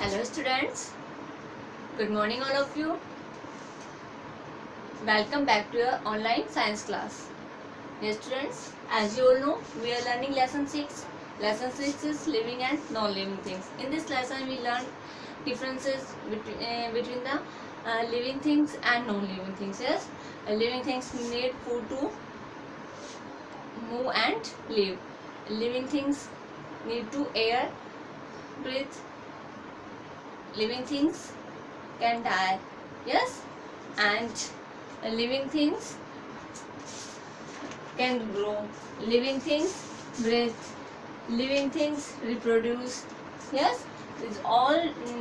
Hello students, good morning all of you. Welcome back to your online science class. Dear students, as you all know, we are learning lesson 6. Lesson 6 is living and non-living things. In this lesson we learn differences between the living things and non-living things. Yes, living things need food to move and live. Living things need to air, breathe. Living things can die. Yes, and living things can grow, living things breathe, living things reproduce. Yes, these all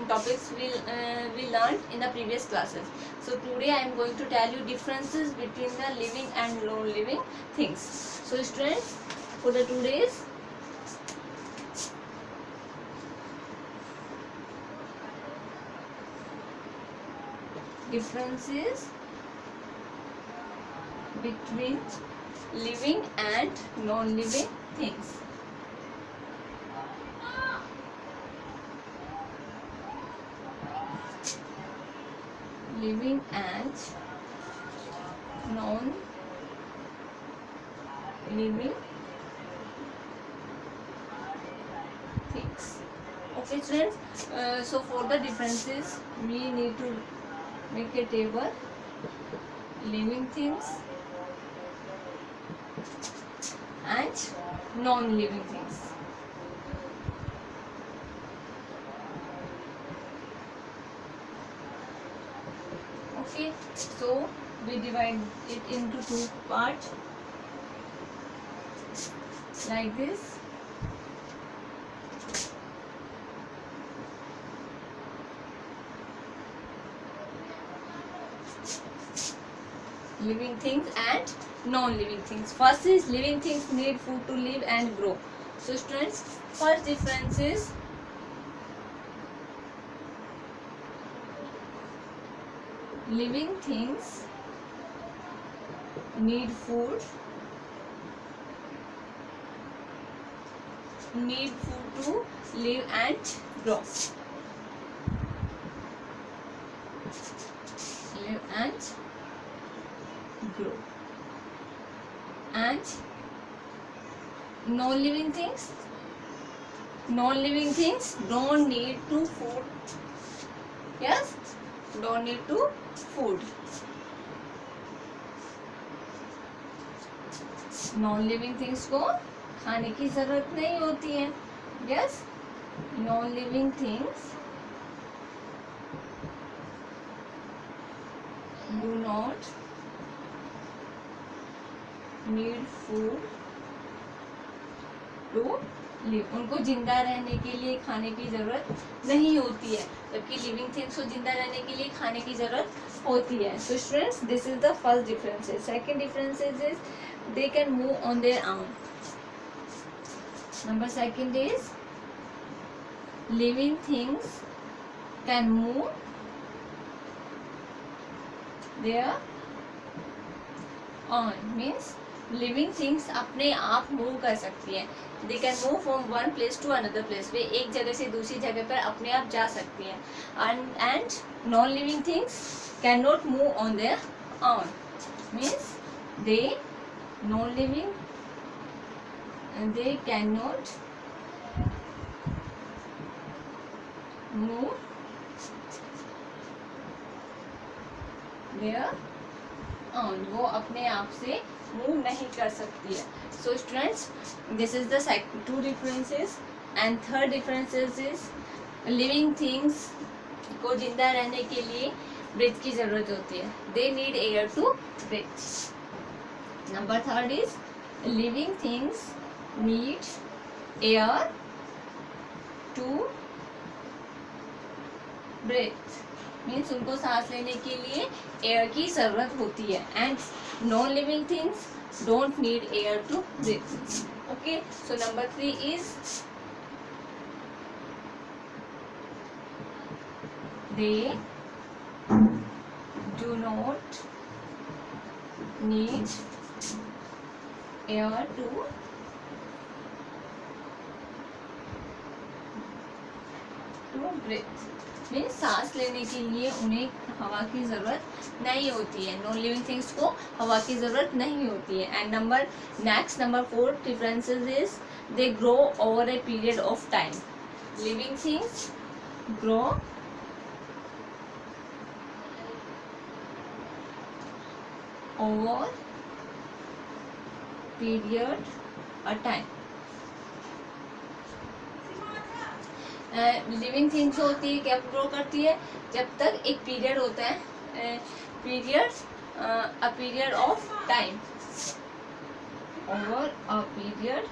topics we learned in the previous classes. So today I am going to tell you differences between the living and non-living things. So students, for the today's differences between living and non-living things. Living and non-living things. Okay students, so for the differences we need to make a table. Living things and non-living things. Okay, so we divide it into two parts like this. Living things and non-living things. First is living things need food to live and grow. So students, first difference is living things need food to live and grow. Live and grow. And non-living things don't need to food. Yes, don't need to food. non-living things को खाने की जरूरत नहीं होती है. Yes, non-living things do not need food to live. उनको जिंदा रहने के लिए खाने की जरूरत नहीं होती है, जबकि लिविंग थिंग्स को जिंदा रहने के लिए खाने की जरूरत होती है. So students, this is the first difference. Second difference is they can move on their own. Number second is living things can move their own. Means living things अपने आप मूव कर सकती है. They can move from one place to another place. वे एक जगह से दूसरी जगह पर अपने आप जा सकती हैं. And non living things can not move on their own. Means they non living they can not move their own. वो अपने आप से मूव नहीं कर सकती है. So students, this is the two differences. And third differences is living things को जिंदा रहने के लिए ब्रीथ की जरूरत होती है. They need air to breathe. Number third is living things need air to breathe. Means उनको सांस लेने के लिए एयर की जरूरत होती है. And non living things don't need air to breathe. Okay, so number 3 is they do not need air to to breathe means सांस लेने के लिए उन्हें हवा की ज़रूरत नहीं होती है. नॉन लिविंग थिंग्स को हवा की ज़रूरत नहीं होती है. And number 4 differences is they grow over a period of time. Living things grow over period a time. Living things होती है क्या ग्रो करती है, जब तक एक पीरियड होता है, a period of time, over a period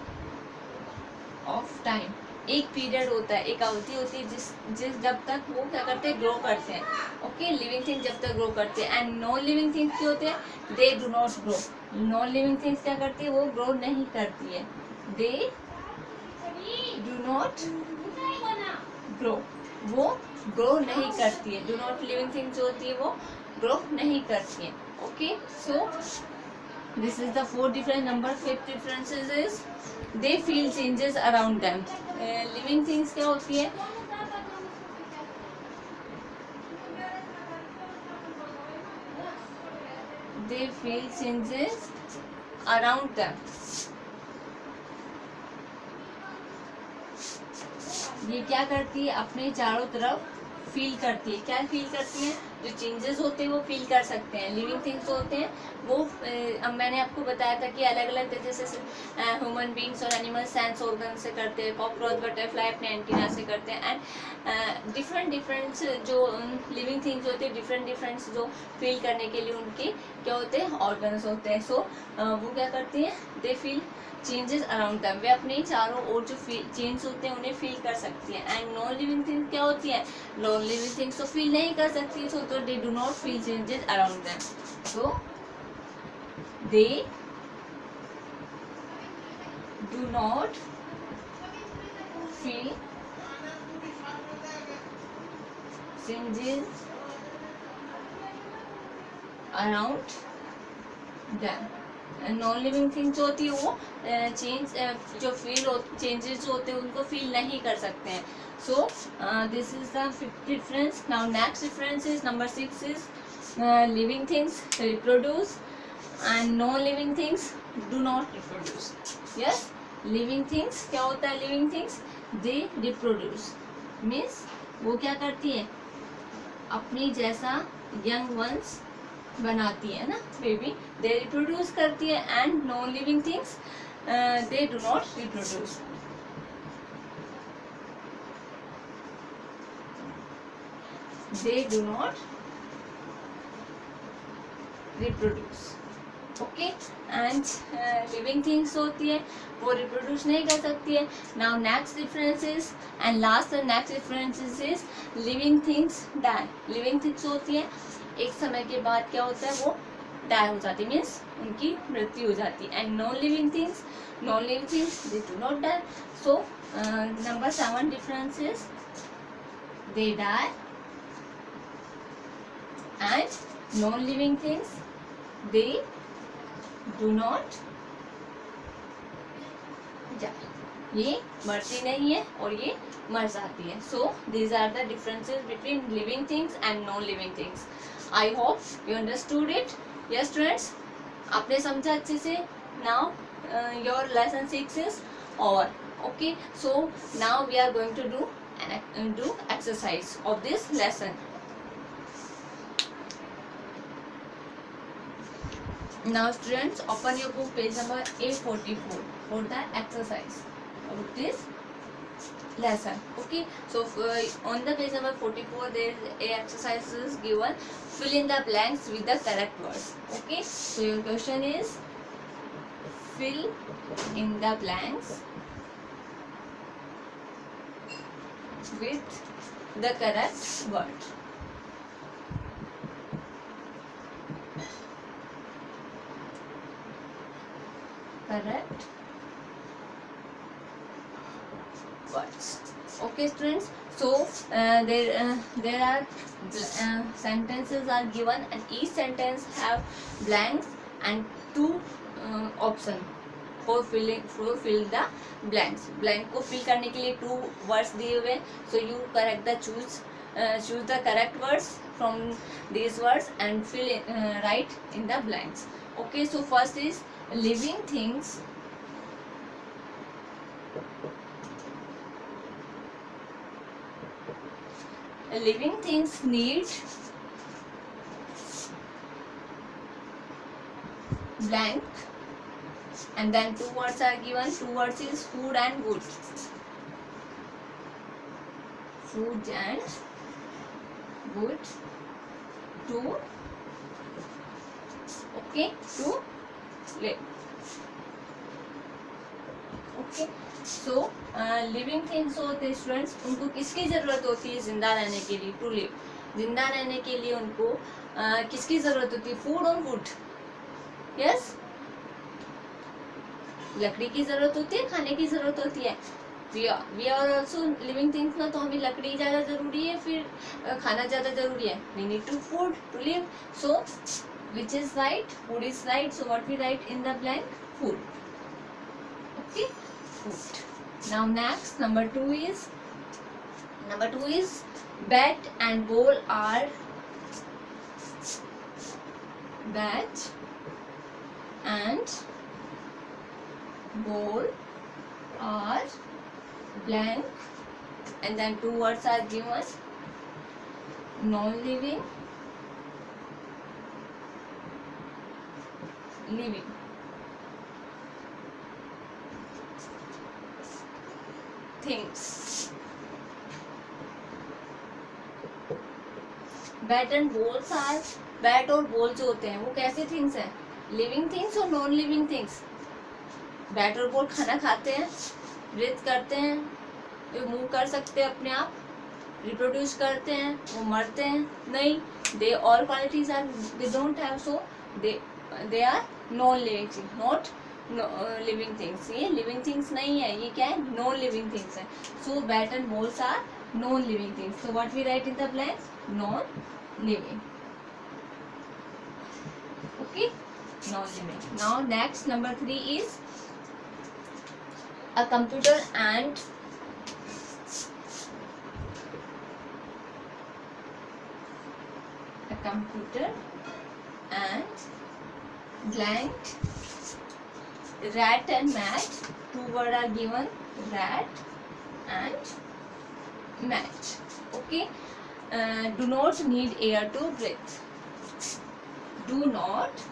of time. एक पीरियड होता है, एक अवधि होती है जिस जब तक वो क्या करते हैं, ग्रो करते हैं. ओके, लिविंग थिंग्स जब तक ग्रो करते हैं. एंड नॉन लिविंग थिंग्स क्या होते हैं, दे do not grow. Non living things क्या करती है, वो ग्रो नहीं करती है. दे डू नॉट ग्रो, वो ग्रो नहीं करती है. डू नॉट लिविंग थिंग्स जो होती है वो ग्रो नहीं करती है. Okay, so this is the 4 difference. Number 5 differences is they feel changes around them. Living things क्या होती है, दे फील चेंजेस अराउंड देम. ये क्या करती है, अपने चारों तरफ फील करती है. क्या फील करती है, जो चेंजेस होते हैं वो फील कर सकते हैं. लिविंग थिंग्स होते हैं वो अब मैंने आपको बताया था कि अलग अलग तरीके से ह्यूमन बींग्स और एनिमल्स सेंस ऑर्गन से करते हैं. कॉकरोच बटरफ्लाई अपने एंटीना से करते हैं. एंड डिफरेंट जो लिविंग थिंग्स होते हैं डिफरेंट जो फील करने के लिए उनके क्या होते हैं, ऑर्गन्स होते हैं. सो वो क्या करती हैं, they feel changes around them. वे अपने चारों ओर जो चेंज होते हैं उन्हें फील कर सकती है. एंड नॉन लिविंग थिंग्स क्या होती है, नॉन लिविंग थिंग्स तो फील नहीं कर सकती. सो तो दे do not feel changes around them. So they do not feel changes around them. Non living thing जो होती है वो जो चेंजेस होते हैं उनको फील नहीं कर सकते हैं. So this is the 5th difference. Now next difference is number 6 is living things reproduce and non living things do not reproduce. Yes, living things क्या होता है, living things they reproduce means वो क्या करती है, अपनी जैसा यंग वंस बनाती है ना, बेबी, दे रिप्रोड्यूस करती है. And non living things they do not reproduce. They do not reproduce. Okay, and living things होती है वो रिप्रोड्यूस नहीं कर सकती है. Now next differences and last next differences is living things die. Living things होती है एक समय के बाद क्या होता है, वो डाई हो जाती है मीन्स उनकी मृत्यु हो जाती है. And non living things they do not die. So number 7 differences, they die and non living things they do not die. ये मरती नहीं है और ये मर जाती है. So these are the differences between living things and non living things. I hope you understood it. Yes students, आपने समझा अच्छे से. Now your lesson 6 is over. Okay, so now we are going to do exercise of this lesson. Now students, open your book page number A44 for the exercise of this lesson. Okay, so on the page number 44 there is a exercise is given. Fill in the blanks with the correct words. Okay, so your question is fill in the blanks with the correct word. Correct words. Okay students, so there are sentences are given and each sentence have blanks and 2 options. for fill the blanks. Blank को fill करने के लिए 2 words दिए हुए, so you choose the correct words from these words and write in the blanks. Okay, so first is living things. Living things need blank, and then 2 words are given. 2 words is food and wood. Food and wood to, okay, to live. Okay, so living things होते हैं students, उनको किसकी ज़रूरत होती है जिंदा रहने के लिए? टू लिव, जिंदा रहने के लिए उनको किसकी ज़रूरत होती है? फूड और वुड. यस, लकड़ी की ज़रूरत होती है, खाने की ज़रूरत होती है. We are also living things ना, तो हमें लकड़ी ज़्यादा ज़रूरी है, फिर खाना ज़्यादा ज़रूरी है. We need to food to live. So which is right? Food is right. So what we write in the blank? Food. Okay, food. Now next, number 2 is bat and ball are bat and ball are blank, and then 2 words are given. Non-living, living. Things. Bat and balls are, bat और ball जो होते हैं वो कैसे things हैं? Living things और non living things. Bat और ball खाना खाते हैं, ब्रीथ करते हैं, वो मूव कर सकते हैं अपने आप, रिप्रोड्यूस करते हैं, वो मरते हैं नहीं. They all qualities are, they don't have, so they are non living things, not living things. ये लिविंग थिंग्स नहीं है, ये क्या है? नॉन लिविंग थिंग्स है. So bat and balls are non living things. So what we write in the blanks? Non living. Okay, non living. Now next, number 3 is a computer and blank, rat and mat. 2 words are given, rat and mat. Okay, do not need air to breathe. Do not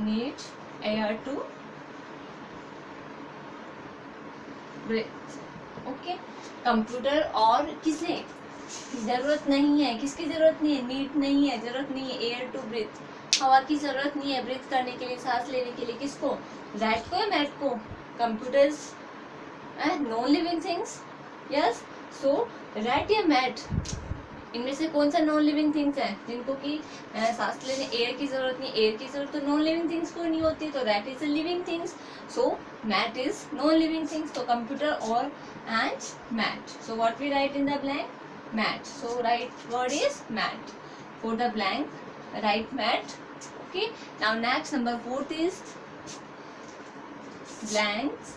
need air to breathe. Okay, computer और किसे जरूरत नहीं है? किसकी जरूरत नहीं है? Need नहीं है, जरूरत नहीं है. एयर टू ब्रीथ, हवा की जरूरत नहीं है ब्रीथ करने के लिए, सांस लेने के लिए. किसको? रैट को या मैट को? Computers non living things. Yes, so rat या मैट, इनमें से कौन सा नॉन लिविंग थिंग्स है जिनको कि सांस लेने एयर की जरूरत नहीं? एयर की जरूरत तो नॉन लिविंग थिंग्स को नहीं होती, तो rat is a living things. So mat is non living things. तो कंप्यूटर और and mat. So what we write in the blank? Mat. So right word is mat. For the blank write mat. Okay, now next, number 4 is blanks.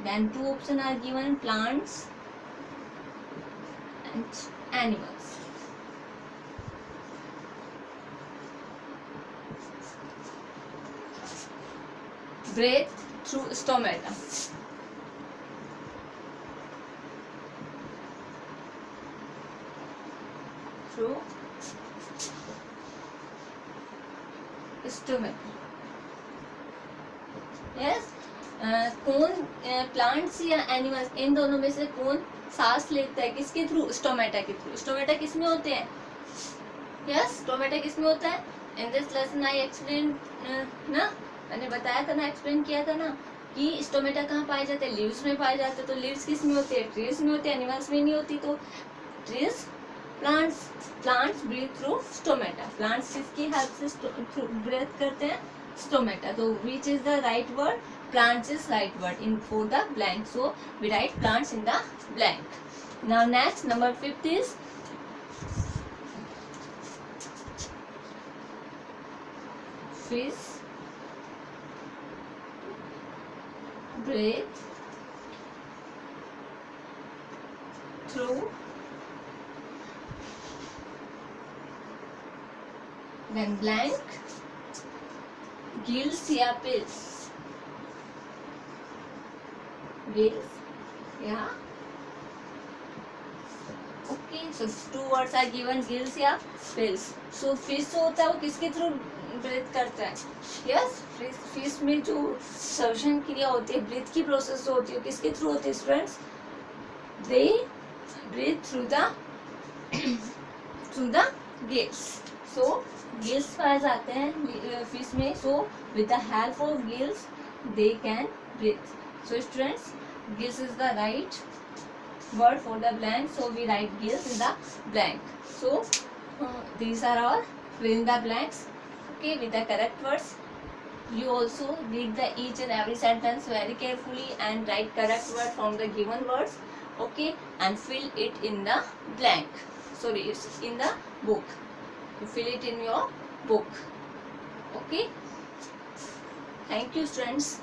Then 2 options are given, plants and animals. Breathe through stomata. Through stomata. Yes, कौन plants या animals, इन दोनों में से कौन सांस लेता है? किसके थ्रू? स्टोमेटा के थ्रू. स्टोमेटा किस में होते हैं? यस, स्टोमेटा किस में होता है? In this lesson I explain ना, मैंने बताया था ना, एक्सप्लेन किया था ना कि स्टोमेटा कहाँ पाए जाते हैं? लीव्स में पाए जाते हैं. तो लीव्स किस में होते हैं? ट्रीज में होते हैं. एनिमल्स में नहीं होती. तो trees, plants breathe through stomata. Plants किसकी हेल्प से ब्रीथ करते हैं? स्टोमेटा. तो which is the right word? Plants is right word in for the blank. So we write plants in the blank. Now next, number 5 is fish breathe through then blank gills या pills. Gills, yeah. Okay, so two words are given, gills या pills. So fish होता है वो किसके through breathe करता है? Yes, fish में जो श्वसन क्रिया होती है, ब्रीथ की प्रोसेस होती है, किसके थ्रू होती है students? They breathe through the gills. So gills पाए जाते हैं फिश में. So with the help of gills they can breathe. So students, gills is the right word for the blank. So we write gills in the blank. So these are our fill in the blanks. Okay, with the correct words. You also read the each and every sentence very carefully and write correct word from the given words. Okay, and fill it in the blank. Sorry, it's in the book. You fill it in your book. Okay. Thank you, students.